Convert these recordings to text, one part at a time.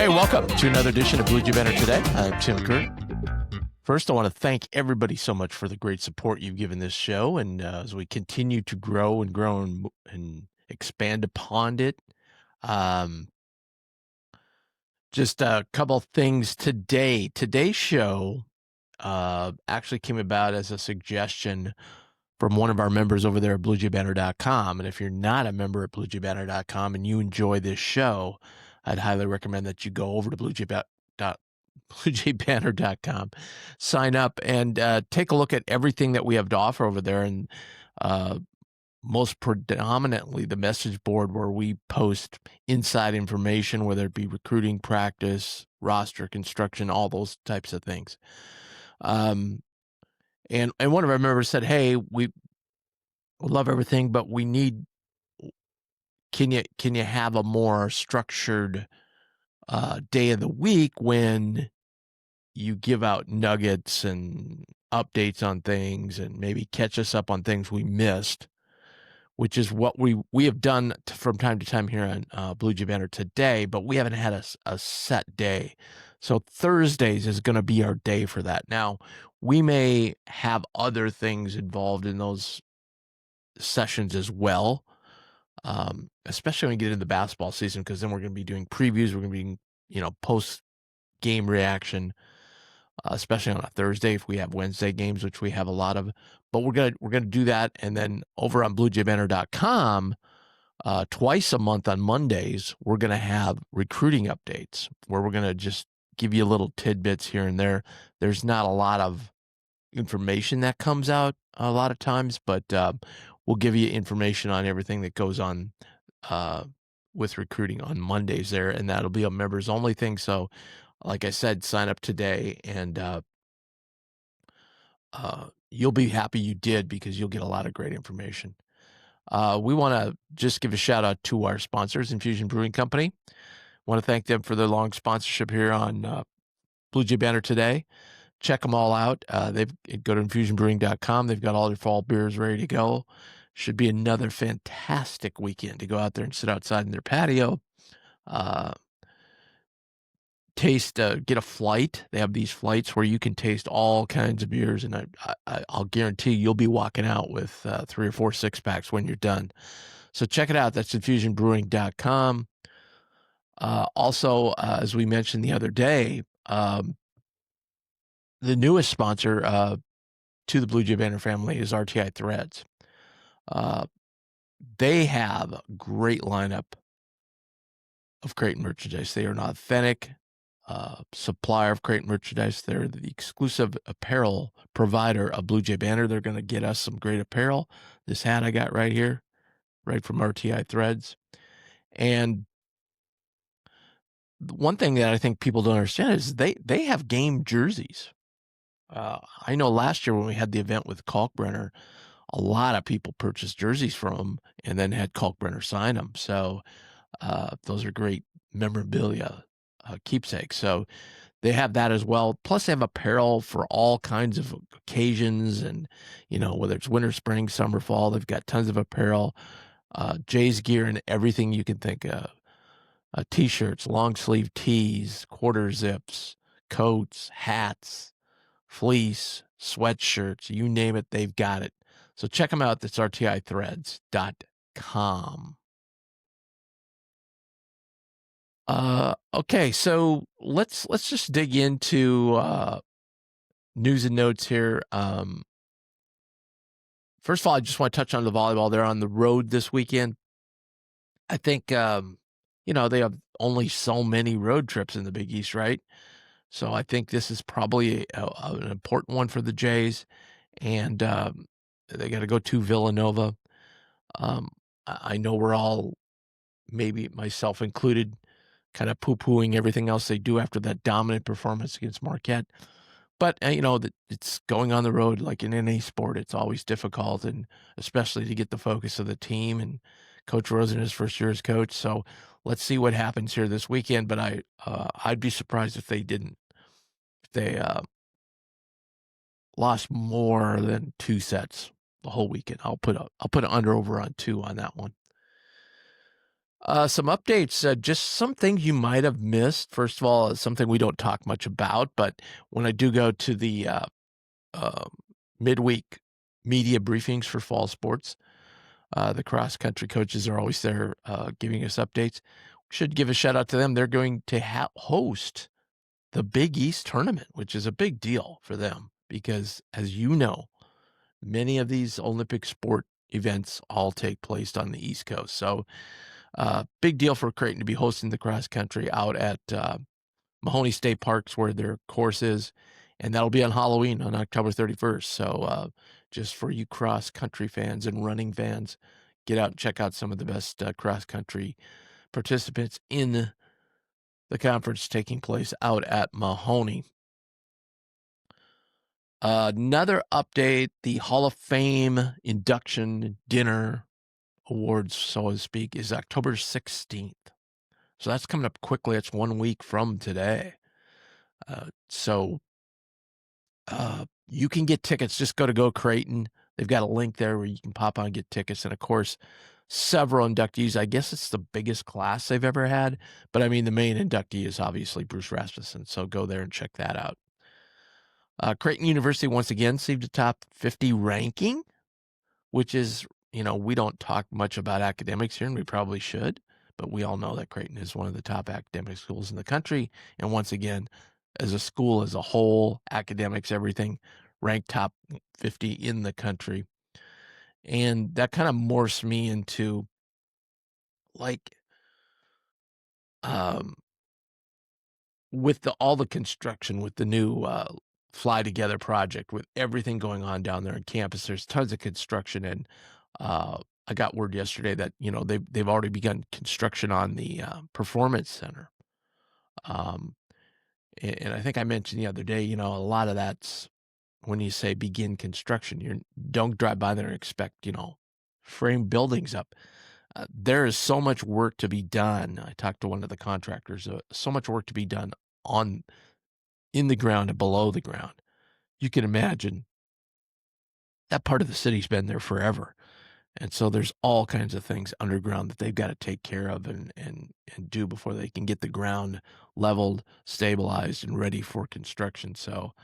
Hey, welcome to another edition of Bluejay Banter Today. I'm Tim Krueger. First, I want to thank everybody so much for the great support you've given this show. And as we continue to grow and expand upon it, just a couple of things today. Today's show actually came about as a suggestion from one of our members over there at BluejayBanter.com. And if you're not a member at BluejayBanter.com and you enjoy this show, I'd highly recommend that you go over to BluejayBanter.com, sign up, and take a look at everything that we have to offer over there. And most predominantly the message board where we post inside information, whether it be recruiting, practice, roster construction, all those types of things. And one of our members said, "Hey, we love everything, but we need. Can you have a more structured day of the week when you give out nuggets and updates on things and maybe catch us up on things we missed?" Which is what we have done from time to time here on Bluejay Banter Today, but we haven't had a set day. So Thursdays is going to be our day for that. Now, we may have other things involved in those sessions as well, especially when we get into the basketball season, because then we're going to be doing previews. We're going to be, post-game reaction, especially on a Thursday if we have Wednesday games, which we have a lot of. But we're gonna do that, and then over on BluejayBanter.com, twice a month on Mondays, we're gonna have recruiting updates where we're gonna just give you little tidbits here and there. There's not a lot of information that comes out a lot of times, but we'll give you information on everything that goes on with recruiting on Mondays there, and that'll be a members only thing. So, like I said, sign up today, and you'll be happy you did, because you'll get a lot of great information. We want to just give a shout out to our sponsors, Infusion Brewing Company. Want to thank them for their long sponsorship here on Bluejay Banter Today. Check them all out. Go to infusionbrewing.com. They've got all their fall beers ready to go. Should be another fantastic weekend to go out there and sit outside in their patio. Get a flight. They have these flights where you can taste all kinds of beers, and I'll guarantee you'll be walking out with 3 or 4 6-packs when you're done. So check it out. That's infusionbrewing.com. Also, as we mentioned the other day, the newest sponsor to the Bluejay Banter family is RTI Threads. They have a great lineup of Creighton merchandise. They are an authentic supplier of Creighton merchandise. They're the exclusive apparel provider of Bluejay Banter. They're going to get us some great apparel. This hat I got right here, right from RTI Threads. And one thing that I think people don't understand is they have game jerseys. I know last year when we had the event with Kalkbrenner, a lot of people purchased jerseys from them and then had Kalkbrenner sign them. So those are great memorabilia keepsakes. So they have that as well. Plus they have apparel for all kinds of occasions, and whether it's winter, spring, summer, fall, they've got tons of apparel, Jay's gear, and everything you can think of. T-shirts, long sleeve tees, quarter zips, coats, hats, fleece, sweatshirts, you name it, they've got it. So check them out. That's rtithreads.com. Okay, so let's just dig into news and notes here. First of all, I just want to touch on the volleyball. They're on the road this weekend. I think they have only so many road trips in the Big East, right? So I think this is probably an important one for the Jays, and they got to go to Villanova. I know we're all, maybe myself included, kind of poo-pooing everything else they do after that dominant performance against Marquette. But, it's going on the road, like in any sport. It's always difficult, and especially to get the focus of the team, and Coach Rosen is first year as coach. So let's see what happens here this weekend. But I'd be surprised if they didn't. If they lost more than 2 sets the whole weekend. I'll put an under over on 2 on that one. Some updates, just some things you might have missed. First of all, it's something we don't talk much about, but when I do go to the midweek media briefings for fall sports, the cross-country coaches are always there giving us updates. We should give a shout-out to them. They're going to host the Big East tournament, which is a big deal for them because, as you know, many of these Olympic sport events all take place on the East Coast. So big deal for Creighton to be hosting the cross-country out at Mahoney State Parks where their course is, and that'll be on Halloween on October 31st. So just for you cross-country fans and running fans, get out and check out some of the best cross-country participants in the conference taking place out at Mahoney. Another update, the Hall of Fame induction dinner awards, so to speak, is October 16th. So that's coming up quickly. It's 1 week from today. So you can get tickets. Just go Creighton. They've got a link there where you can pop on and get tickets. And, of course, several inductees. I guess it's the biggest class they've ever had. But, I mean, the main inductee is obviously Bruce Rasmussen. So go there and check that out. Creighton University, once again, received a top 50 ranking, which is, we don't talk much about academics here, and we probably should. But we all know that Creighton is one of the top academic schools in the country. And once again, as a school as a whole, academics, everything, ranked top 50 in the country. And that kind of morphs me into, with all the construction, with the new Fly Together project, with everything going on down there on campus, there's tons of construction. And I got word yesterday that, they've already begun construction on the Performance Center. And I think I mentioned the other day, a lot of that's when you say begin construction, you don't drive by there and expect, frame buildings up. There is so much work to be done. I talked to one of the contractors, so much work to be done in the ground and below the ground. You can imagine that part of the city's been there forever. And so there's all kinds of things underground that they've got to take care of and do before they can get the ground leveled, stabilized, and ready for construction. So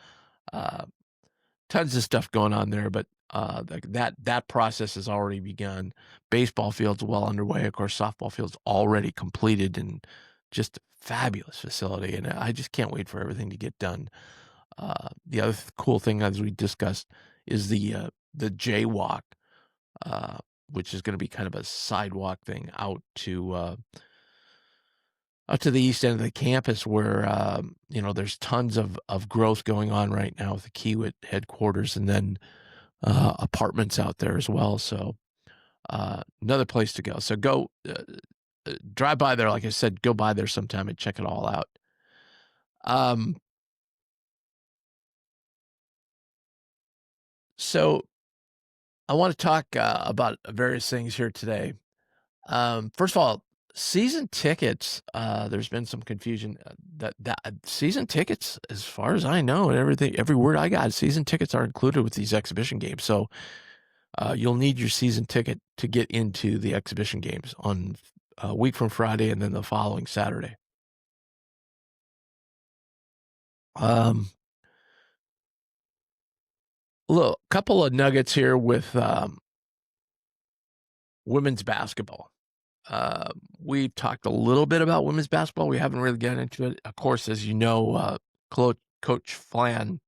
tons of stuff going on there, but that process has already begun. Baseball field's well underway. Of course, softball field's already completed and just a fabulous facility. And I just can't wait for everything to get done. The other cool thing, as we discussed, is the jaywalk, which is going to be kind of a sidewalk thing out to the east end of the campus where, there's tons of growth going on right now with the Kiewit headquarters and then apartments out there as well. So another place to go. So go drive by there. Like I said, go by there sometime and check it all out. So I want to talk about various things here today. First of all, season tickets, there's been some confusion that season tickets, as far as I know, and every word I got, season tickets are included with these exhibition games. So you'll need your season ticket to get into the exhibition games on a week from Friday and then the following Saturday. Look, couple of nuggets here with women's basketball. We've talked a little bit about women's basketball. We haven't really gotten into it. Of course, as you know, Coach Flan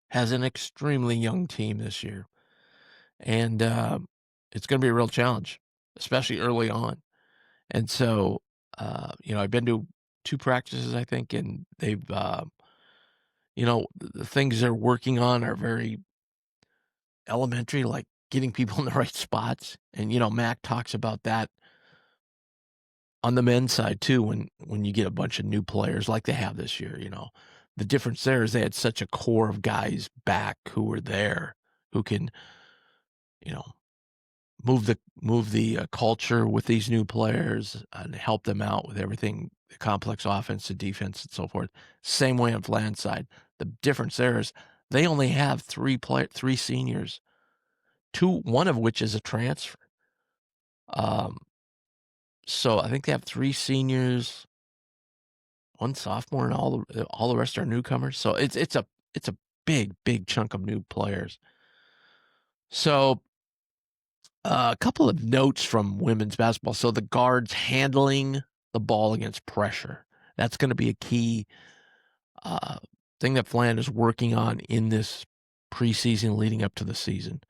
has an extremely young team this year. And it's going to be a real challenge, especially early on. And so, I've been to 2 practices, I think, and they've, the things they're working on are very elementary, like getting people in the right spots. And, Mac talks about that on the men's side too, when you get a bunch of new players like they have this year. The difference there is they had such a core of guys back who were there, who can, move the culture with these new players and help them out with everything, the complex offense, the defense, and so forth. Same way on Flan's side. The difference there is they only have 3 seniors, one of which is a transfer. So I think they have 3 seniors, 1 sophomore, and all the rest are newcomers. So it's a big chunk of new players. So a couple of notes from women's basketball. So the guards handling the ball against pressure. That's going to be a key thing that Flan is working on in this preseason leading up to the season.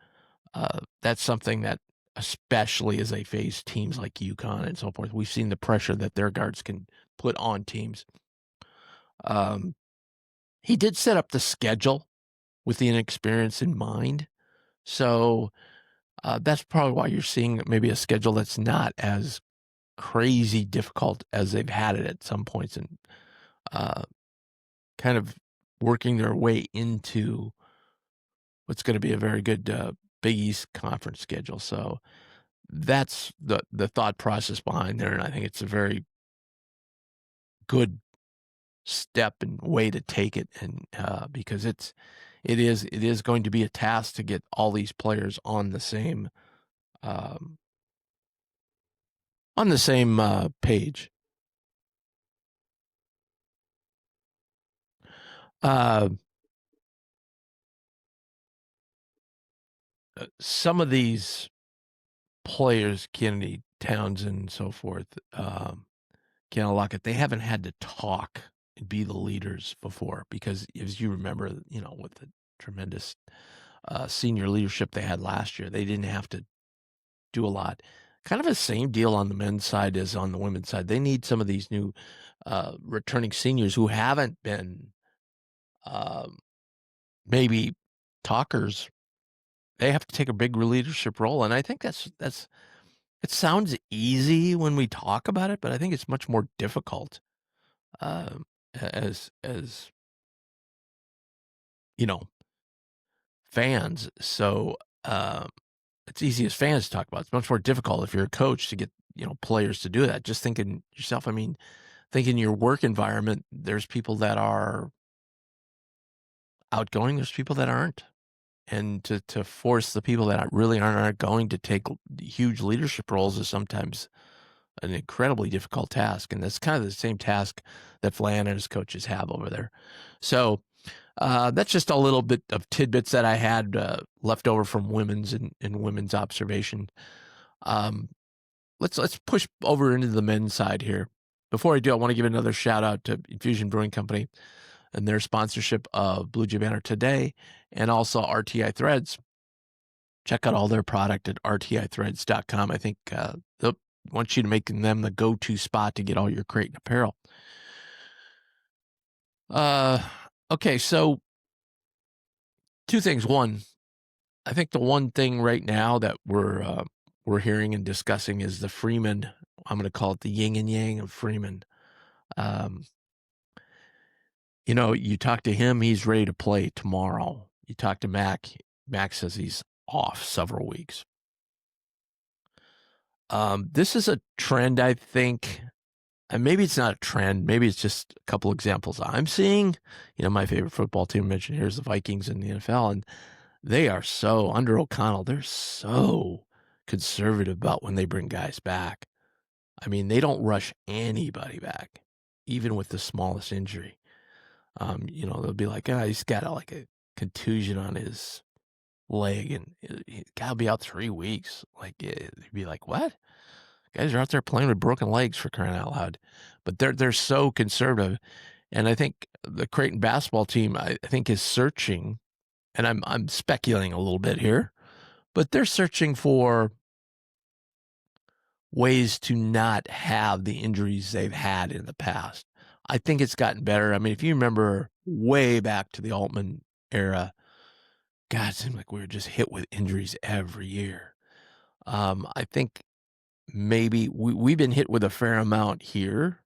That's something that, especially as they face teams like UConn and so forth, we've seen the pressure that their guards can put on teams. He did set up the schedule with the inexperience in mind. So that's probably why you're seeing maybe a schedule that's not as crazy difficult as they've had it at some points, and kind of working their way into what's going to be a very good Big East Conference schedule. So that's the thought process behind there, and I think it's a very good step and way to take it, and because it is going to be a task to get all these players on the same page. Some of these players, Kennedy, Townsend, and so forth, Ken Lockett, they haven't had to talk and be the leaders before, because as you remember, with the tremendous senior leadership they had last year, they didn't have to do a lot. Kind of the same deal on the men's side as on the women's side. They need some of these new returning seniors who haven't been maybe talkers. They have to take a big leadership role, and I think that's it sounds easy when we talk about it, but I think it's much more difficult as fans. So it's easy as fans to talk about. It's much more difficult if you're a coach to get players to do that. Just thinking yourself. I mean, thinking your work environment. There's people that are outgoing. There's people that aren't, and to force the people that really aren't going to take huge leadership roles is sometimes an incredibly difficult task, and that's kind of the same task that Flan and his coaches have over there. So that's just a little bit of tidbits that I had left over from women's and women's observation. Let's push over into the men's side here. Before I do, I want to give another shout out to Infusion Brewing Company and their sponsorship of Bluejay Banter today, and also RTI Threads. Check out all their product at rtithreads.com. I think they'll want you to make them the go-to spot to get all your Creighton apparel. Okay, so 2 things. One, I think the one thing right now that we're hearing and discussing is the Freeman. I'm going to call it the yin and yang of Freeman. You talk to him, he's ready to play tomorrow. You talk to Mac says he's off several weeks. This is a trend, I think, and maybe it's not a trend. Maybe it's just a couple examples I'm seeing. My favorite football team mentioned here is the Vikings in the NFL, and they are so, under O'Connell, they're so conservative about when they bring guys back. I mean, they don't rush anybody back, even with the smallest injury. They'll be like, he's got a contusion on his leg, and he's got to be out 3 weeks. Like, you'd be like, what? Guys are out there playing with broken legs, for crying out loud. But they're so conservative. And I think the Creighton basketball team, I think, is searching, and I'm speculating a little bit here, but they're searching for ways to not have the injuries they've had in the past. I think it's gotten better. I mean, if you remember way back to the Altman era, God, it seemed like we were just hit with injuries every year. I think maybe we've been hit with a fair amount here,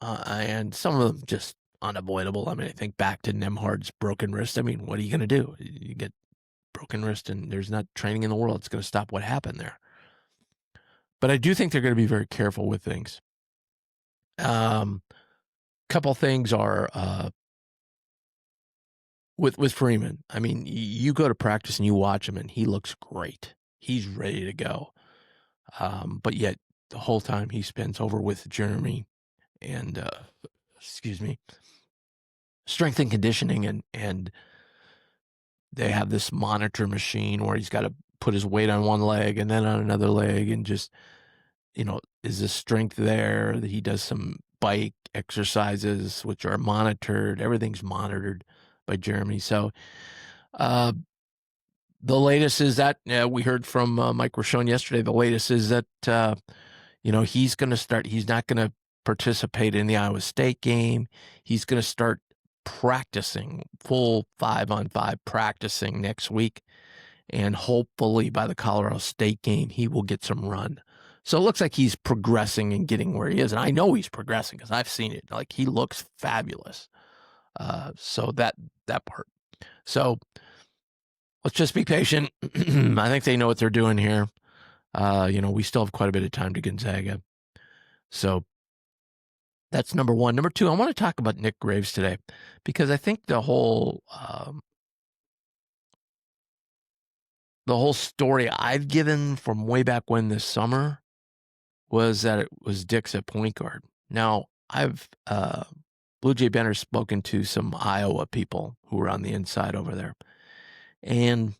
and some of them just unavoidable. I mean, I think back to Nemhard's broken wrist. I mean, what are you going to do? You get broken wrist, and there's not training in the world that's going to stop what happened there. But I do think they're going to be very careful with things. Couple things are with Freeman. I mean, you go to practice and you watch him, and he looks great. He's ready to go. But yet the whole time he spends over with Jeremy and, strength and conditioning, and they have this monitor machine where he's got to put his weight on one leg and then on another leg, and just, is the strength there? He does some bike exercises, which are monitored. Everything's monitored by Jeremy. So, the latest is that we heard from Mike Rochon yesterday. The latest is that, he's going to start. He's not going to participate in the Iowa State game. He's going to start practicing, full 5-on-5 practicing next week. And hopefully by the Colorado State game, he will get some run. So it looks like he's progressing and getting where he is. And I know he's progressing because I've seen it. Like, he looks fabulous. So that part. So let's just be patient. I think they know what they're doing here. We still have quite a bit of time to Gonzaga. So that's number one. Number two, I want to talk about Nick Graves today, because I think the whole story I've given from way back when this summer was that it was Dix at point guard. Now, I've Bluejay Banter spoken to some Iowa people who were on the inside over there, and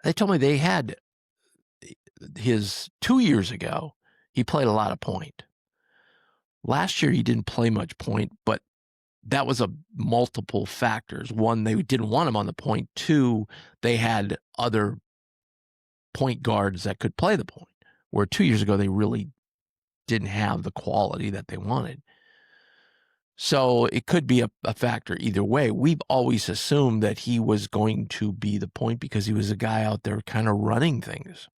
they told me they had his 2 years ago, he played a lot of point. Last year, he didn't play much point, but that was a multiple factors. One, they didn't want him on the point. Two, they had other point guards that could play the point, where 2 years ago, they really didn't have the quality that they wanted. So it could be a factor either way. We've always assumed that he was going to be the point because he was a guy out there kind of running things.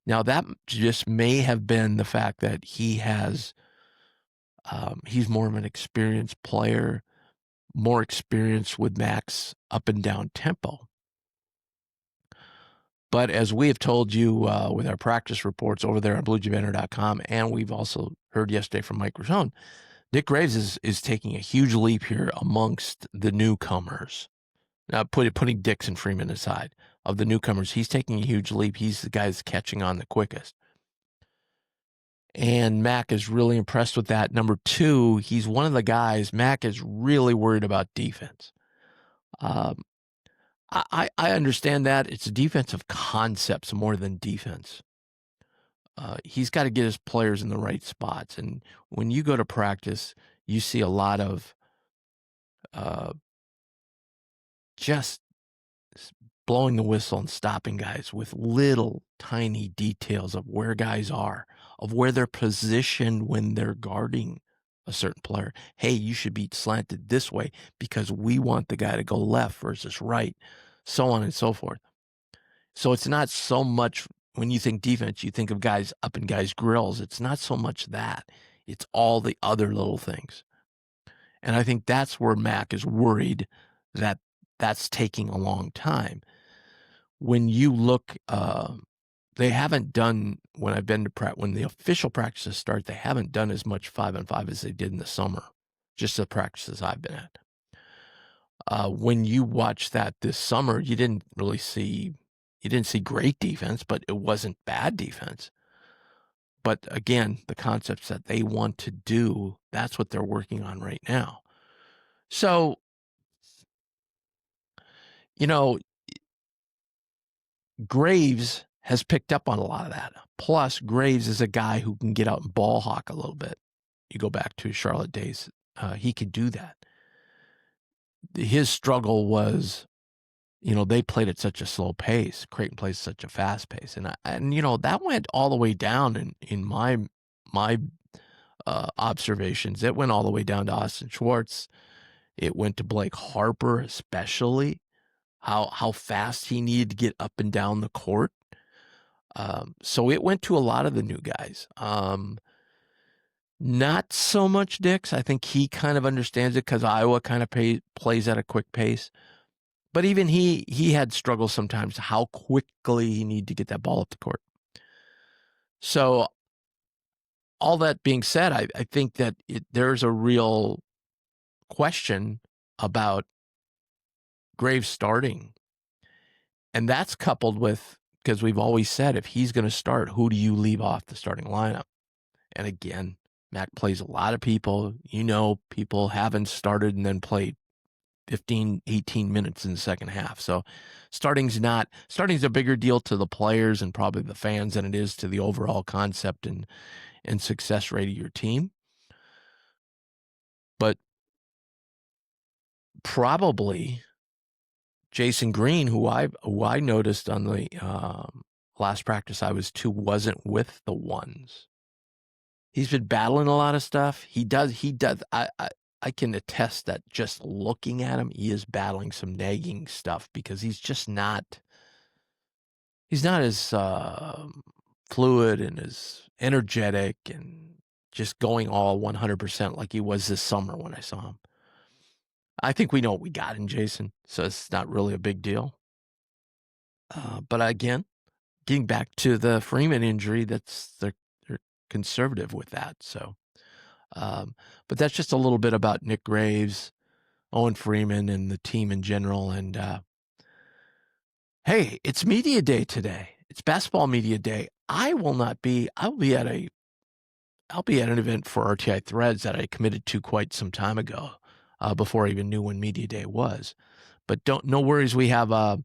Now, that just may have been the fact that he has, he's more of an experienced player, more experience with Mac's up and down tempo. But as we have told you with our practice reports over there on BluejayBanter.com, and we've also heard yesterday from Mike Rochon, Nick Graves is taking a huge leap here amongst the newcomers. Now, putting Dix and Freeman aside, of the newcomers, he's taking a huge leap. He's the guy that's catching on the quickest. And Mac is really impressed with that. Number two, he's one of the guys, Mac is really worried about defense. I understand that. It's defensive concepts more than defense. He's got to get his players in the right spots. And when you go to practice, you see a lot of just blowing the whistle and stopping guys with little tiny details of where guys are, of where they're positioned when they're guarding a certain player. Hey, you should be slanted this way because we want the guy to go left versus right, so on and so forth. So it's not so much, when you think defense, you think of guys up in guys' grills. It's not so much that. It's all the other little things. And I think that's where Mac is worried that that's taking a long time. When you look, they haven't done, when I've been to when the official practices start, they haven't done as much 5-on-5 as they did in the summer, just the practices I've been at. When you watch that this summer, you didn't see great defense, but it wasn't bad defense. But again, the concepts that they want to do, that's what they're working on right now. So, Graves has picked up on a lot of that. Plus, Graves is a guy who can get out and ball hawk a little bit. You go back to his Charlotte days, he could do that. His struggle was, they played at such a slow pace. Creighton plays such a fast pace. And that went all the way down in my observations. It went all the way down to Austin Schwartz. It went to Blake Harper, especially, how fast he needed to get up and down the court. So it went to a lot of the new guys. Not so much Dix. I think he kind of understands it because Iowa kind of plays at a quick pace. But even he had struggles sometimes how quickly he needed to get that ball up the court. So all that being said, I think that there's a real question about Graves starting. And that's coupled with because we've always said if he's going to start, who do you leave off the starting lineup? And again, Mac plays a lot of people. People haven't started and then played 15, 18 minutes in the second half. So starting's a bigger deal to the players and probably the fans than it is to the overall concept and success rate of your team. But probably Jason Green, who I noticed on the last practice I was to, wasn't with the ones. He's been battling a lot of stuff. He does. I can attest that just looking at him, he is battling some nagging stuff because he's just not. He's not as fluid and as energetic and just going all 100% like he was this summer when I saw him. I think we know what we got in Jason, so it's not really a big deal. But again, getting back to the Freeman injury, they're conservative with that. So, but that's just a little bit about Nick Graves, Owen Freeman, and the team in general. And hey, it's media day today. It's basketball media day. I'll be at an event for RTI Threads that I committed to quite some time ago, before I even knew when media day was. But no worries. We have AJ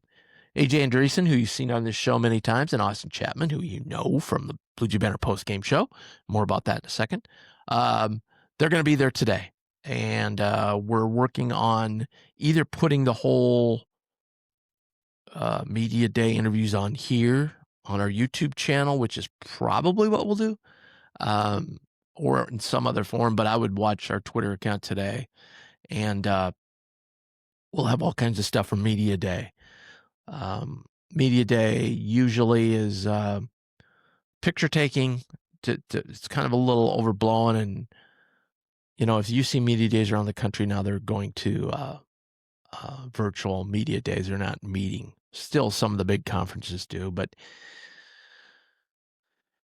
Andreessen, who you've seen on this show many times, and Austin Chapman, who you know from the Bluejay Banter post-game show. More about that in a second. They're going to be there today. And we're working on either putting the whole media day interviews on here on our YouTube channel, which is probably what we'll do, or in some other form. But I would watch our Twitter account today, and we'll have all kinds of stuff from media day. Media day usually is picture taking. It's kind of a little overblown, and if you see media days around the country now, they're going to virtual media days. They're not meeting. Still, some of the big conferences do, but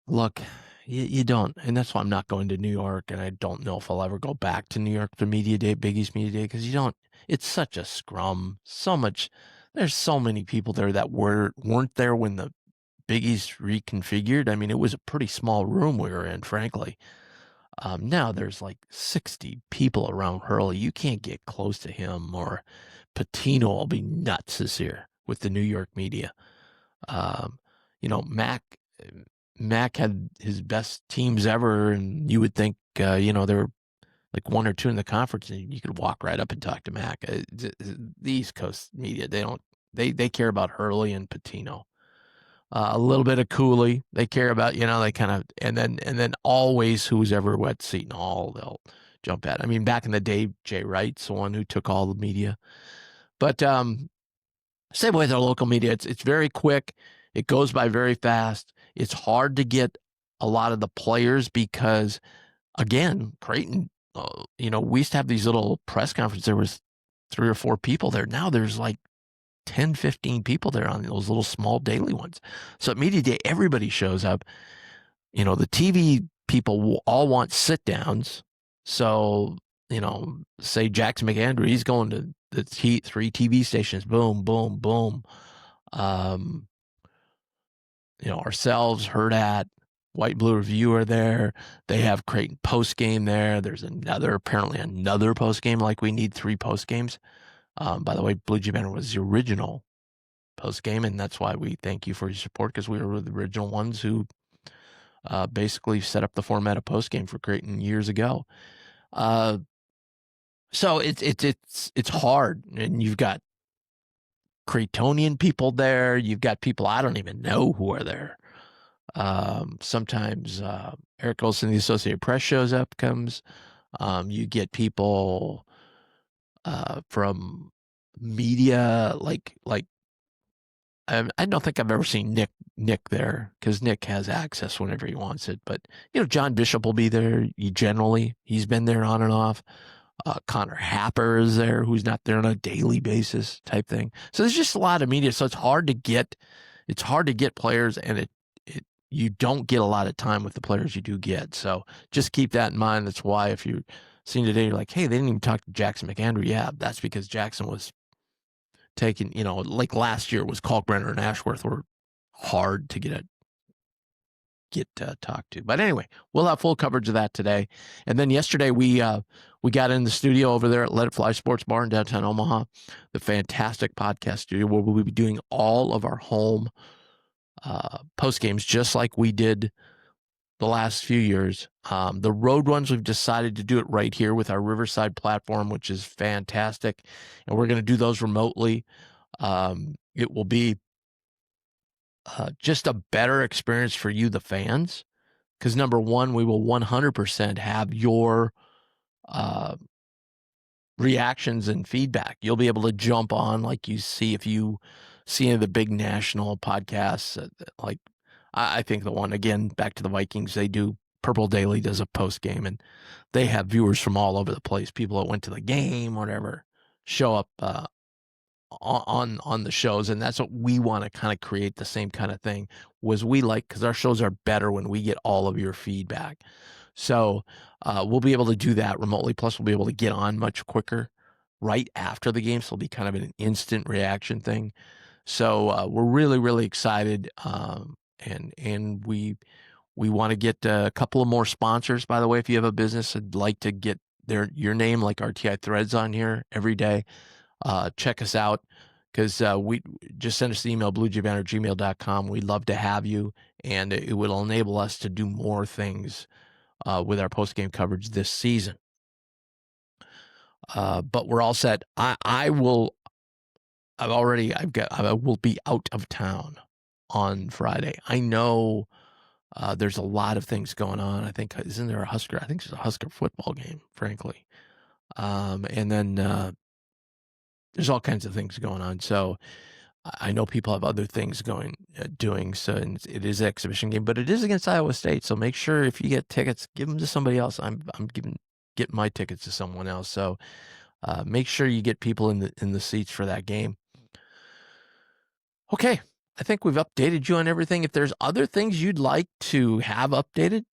look, you don't, and that's why I'm not going to New York, and I don't know if I'll ever go back to New York for media day, Big East media day, because it's such a scrum. There's so many people there that weren't there when the Big East reconfigured. I mean, it was a pretty small room we were in, frankly. Now there's like 60 people around Hurley. You can't get close to him, or Patino will be nuts this year with the New York media. Mac had his best teams ever, and you would think, they were like one or two in the conference, and you could walk right up and talk to Mac. The East Coast media, they care about Hurley and Patino. A little bit of Cooley. They care about, they kind of, and then always who's ever at Seton Hall, they'll jump at. I mean, back in the day, Jay Wright's the one who took all the media. But same way with our local media. It's very quick. It goes by very fast. It's hard to get a lot of the players because, again, Creighton, we used to have these little press conferences. There was 3 or 4 people there. Now there's like 10, 15 people there on those little small daily ones. So at media day, everybody shows up. The TV people will all want sit downs. So, say Jackson McAndrew, he's going to the 3 TV stations. Boom, boom, boom. Ourselves, Hurrdat, White Blue Review are there. They have Creighton post game there. There's apparently another post game, like we need 3 post games. By the way, Bluejay Banter was the original post game, and that's why we thank you for your support, because we were the original ones who basically set up the format of post game for Creighton years ago. So it's hard, and you've got Creightonian people there. You've got people I don't even know who are there. Sometimes Eric Olson, the Associated Press, shows up, comes. You get people from media, like I don't think I've ever seen Nick there, because Nick has access whenever he wants it. But John Bishop will be there. He's been there on and off. Connor Happer is there, who's not there on a daily basis type thing. So there's just a lot of media. So it's hard to get players, and you don't get a lot of time with the players you do get. So just keep that in mind. That's why if you're seeing today, you're like, hey, they didn't even talk to Jackson McAndrew. Yeah, that's because Jackson was taking, like last year was Kalkbrenner and Ashworth were hard to get talked to. But anyway, we'll have full coverage of that today. And then yesterday we got in the studio over there at Let It Fly Sports Bar in downtown Omaha, the fantastic podcast studio where we'll be doing all of our home post games just like we did the last few years. The road ones, we've decided to do it right here with our Riverside platform, which is fantastic. And we're going to do those remotely. It will be just a better experience for you, the fans, because number one, we will 100% have your reactions and feedback. You'll be able to jump on like you see if you see any of the big national podcasts. Like I think the one, again, back to the Vikings, they do, Purple Daily does a post game, and they have viewers from all over the place. People that went to the game, whatever, show up on the shows, and that's what we want to kind of create, the same kind of thing. Was we like, because our shows are better when we get all of your feedback. So we'll be able to do that remotely. Plus, we'll be able to get on much quicker right after the game. So it'll be kind of an instant reaction thing. So we're really, really excited, and we want to get a couple of more sponsors. By the way, if you have a business, I'd like to get your name, like RTI Threads, on here every day. Check us out, because we just send us the email, bluejaybanter@gmail.com. We'd love to have you, and it will enable us to do more things with our post-game coverage this season. But we're all set. I will be out of town on Friday. I know there's a lot of things going on. I think, isn't there a Husker? I think there's a Husker football game, frankly. And then there's all kinds of things going on. So I know people have other things doing. So it is an exhibition game, but it is against Iowa State. So make sure if you get tickets, give them to somebody else. I'm getting my tickets to someone else. So make sure you get people in the seats for that game. Okay, I think we've updated you on everything. If there's other things you'd like to have updated,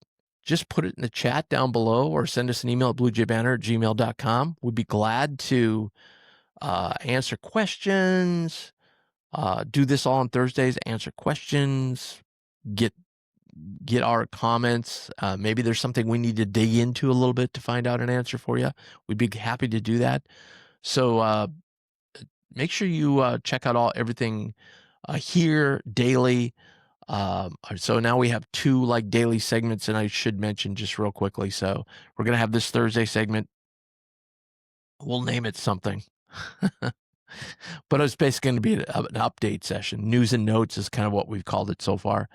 just put it in the chat down below, or send us an email at bluejaybanter@gmail.com. We'd be glad to answer questions, do this all on Thursdays, answer questions, get our comments. Maybe there's something we need to dig into a little bit to find out an answer for you. We'd be happy to do that. So make sure you check out everything here daily. So now we have 2 daily segments, and I should mention just real quickly. So we're going to have this Thursday segment. We'll name it something. But it's basically going to be an update session. News and notes is kind of what we've called it so far.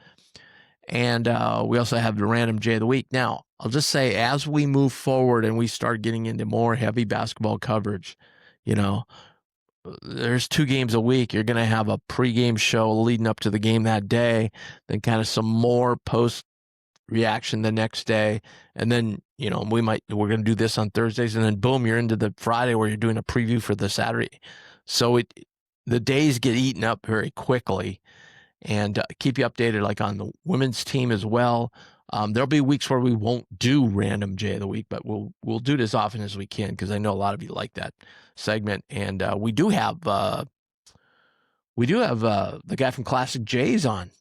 And we also have the Random J of the Week. Now, I'll just say, as we move forward and we start getting into more heavy basketball coverage, there's 2 games a week. You're going to have a pregame show leading up to the game that day, then kind of some more post reaction the next day, and then we're going to do this on Thursdays, and then boom, you're into the Friday where you're doing a preview for the Saturday. So the days get eaten up very quickly, and keep you updated on the women's team as well. There'll be weeks where we won't do Random J of the Week, but we'll do it as often as we can, because I know a lot of you like that segment. And we do have the guy from Classic J's on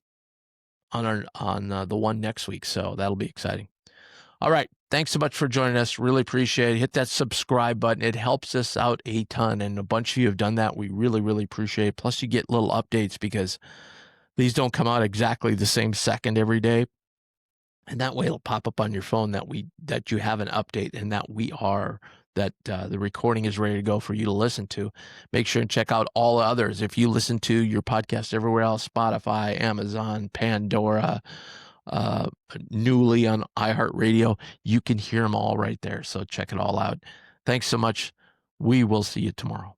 the one next week, so that'll be exciting. All right, thanks so much for joining us. Really appreciate it. Hit that subscribe button. It helps us out a ton, and a bunch of you have done that. We really, really appreciate it. Plus, you get little updates, because these don't come out exactly the same second every day. And that way it'll pop up on your phone that you have an update, and that the recording is ready to go for you to listen to. Make sure and check out all the others. If you listen to your podcast everywhere else, Spotify, Amazon, Pandora, newly on iHeartRadio, you can hear them all right there. So check it all out. Thanks so much. We will see you tomorrow.